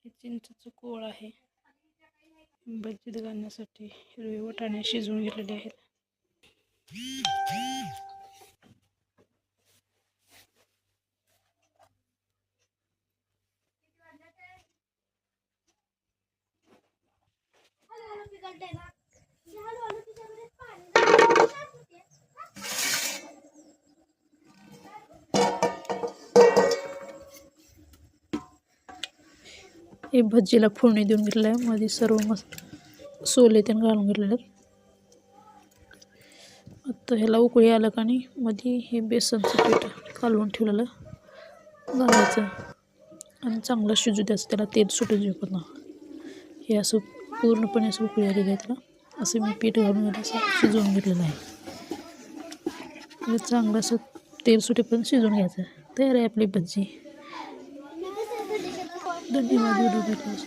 हे चिंचेचं कोळ आहे. भजीत घालण्यासाठी हिरवे वाटाणे शिजवून घेतलेले आहेत. हे भजीला फोडणी देऊन घेतलं आहे. मध्ये सर्व सोले त्यानं घालून घेतलेले आहेत. आता ह्याला उकळी आलं का नाही मध्ये हे बेसनचं पीठ कालवून ठेवलेलं घालायचं आणि चांगलं शिजू द्यायचं. त्याला तेल सुटू द्यायचं ना. हे असं पूर्णपणे असं उकळी आलेलं आहे. त्याला असं मी पीठ घालून असं शिजवून घेतलेलं आहे. चांगलं असं तेल सुटेपर्यंत शिजवून घ्यायचं. तयार आहे आपली भजी. धन्यवाद व्हिडिओ भेटल्यास.